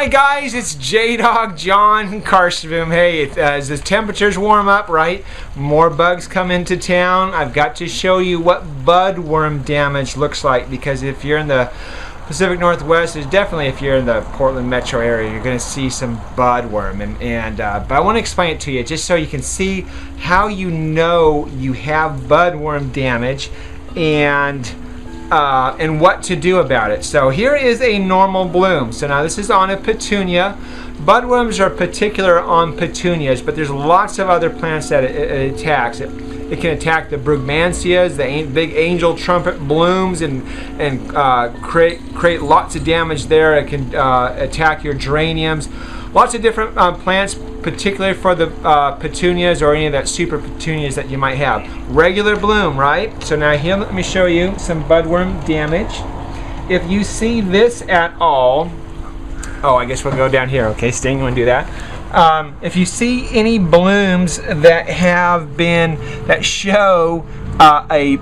Hi guys, it's J-Dog John Karstboom. Hey, as the temperatures warm up, right, more bugs come into town. I've got to show you what budworm damage looks like, because if you're in the Pacific Northwest, there's definitely, if you're in the Portland metro area, you're going to see some budworm. But I want to explain it to you just so you can see how you know you have budworm damage and what to do about it. So here is a normal bloom. So now this is on a petunia. Budworms are particular on petunias, but there's lots of other plants that it attacks. It can attack the brugmansias, the big angel trumpet blooms, and create lots of damage there. It can attack your geraniums. Lots of different plants, particularly for the petunias or any of that super petunias that you might have. Regular bloom, right? So now here, let me show you some budworm damage. If you see this at all, oh, I guess we'll go down here. Okay, Sting, you want to do that? If you see any blooms that have been, that show I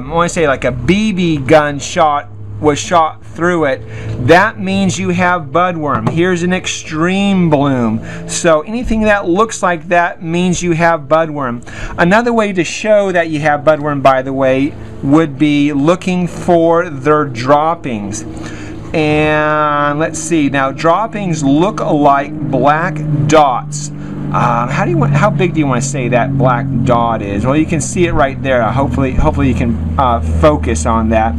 want to say like a BB gun shot was shot through it, that means you have budworm. Here's an extreme bloom. So anything that looks like that means you have budworm. Another way to show that you have budworm, by the way, would be looking for their droppings. And let's see, now droppings look like black dots. How big do you want to say that black dot is? Well, you can see it right there. Hopefully you can focus on that.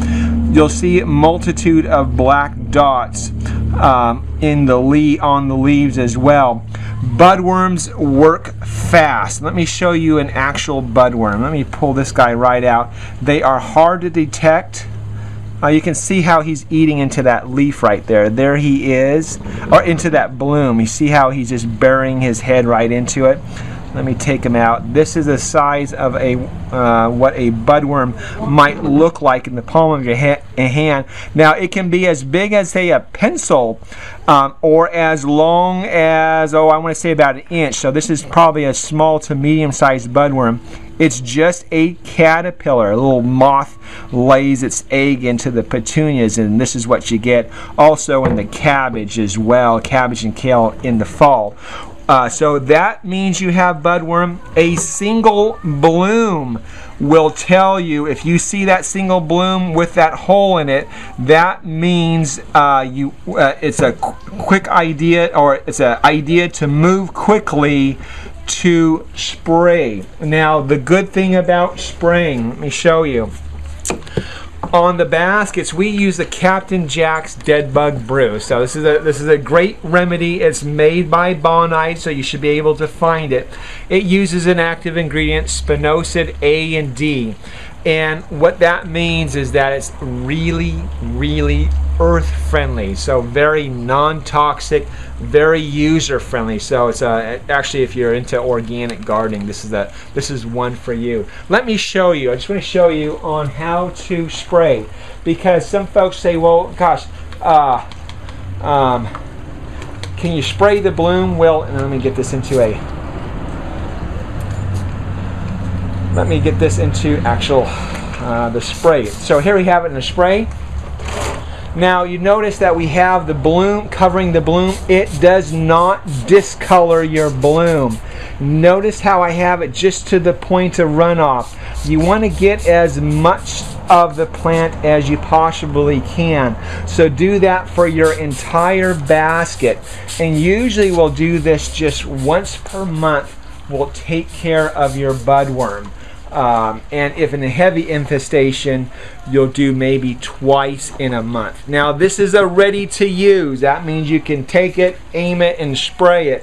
You'll see a multitude of black dots on the leaves as well. Budworms work fast. Let me show you an actual budworm. Let me pull this guy right out. They are hard to detect. You can see how he's eating into that leaf right there. There he is, or into that bloom. You see how he's just burying his head right into it. Let me take him out. This is the size of a what a budworm might look like in the palm of your hand. Now it can be as big as, say, a pencil, or as long as, oh, I want to say about an inch. So this is probably a small to medium-sized budworm. It's just a caterpillar. A little moth lays its egg into the petunias, and this is what you get also in the cabbage as well, cabbage and kale in the fall. So that means you have budworm. A single bloom will tell you, if you see that single bloom with that hole in it, that means it's a quick idea, or it's an idea to move quickly to spray. Now the good thing about spraying, let me show you. On the baskets, we use the Captain Jack's Dead Bug Brew. So this is a great remedy. It's made by Bonide, so you should be able to find it. It uses an active ingredient, spinosad A and D. And what that means is that it's really, really earth friendly. So very non-toxic, very user friendly. So it's actually, if you're into organic gardening, this is one for you. Let me show you. I just want to show you on how to spray, because some folks say, well, gosh, can you spray the bloom? Well, and let me get this into actual the spray. So here we have it in the spray. Now you notice that we have the bloom covering the bloom. It does not discolor your bloom. Notice how I have it just to the point of runoff. You want to get as much of the plant as you possibly can. So do that for your entire basket. And usually we'll do this just once per month. We'll take care of your budworm. And if in a heavy infestation, you'll do maybe twice in a month. Now this is a ready to use. That means you can take it, aim it, and spray it.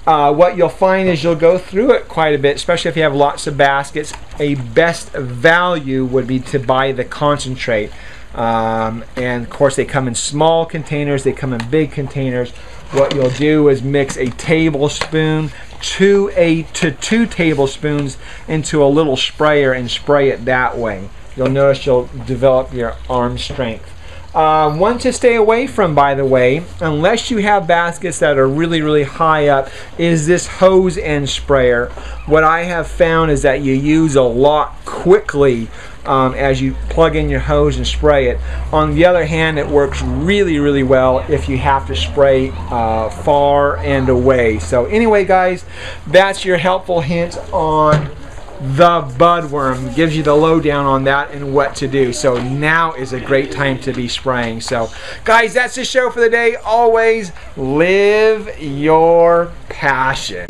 What you'll find is you'll go through it quite a bit, especially if you have lots of baskets. A best value would be to buy the concentrate. And of course they come in small containers, they come in big containers. What you'll do is mix a tablespoon to 2 tablespoons into a little sprayer and spray it that way. You'll notice you'll develop your arm strength. One to stay away from, by the way, unless you have baskets that are really, really high up, is this hose end sprayer. What I have found is that you use a lot quickly as you plug in your hose and spray it. On the other hand, it works really, really well if you have to spray far and away. So anyway, guys, that's your helpful hint on the Budworm. Gives you the lowdown on that and what to do. So now is a great time to be spraying. So guys, that's the show for the day. Always live your passion.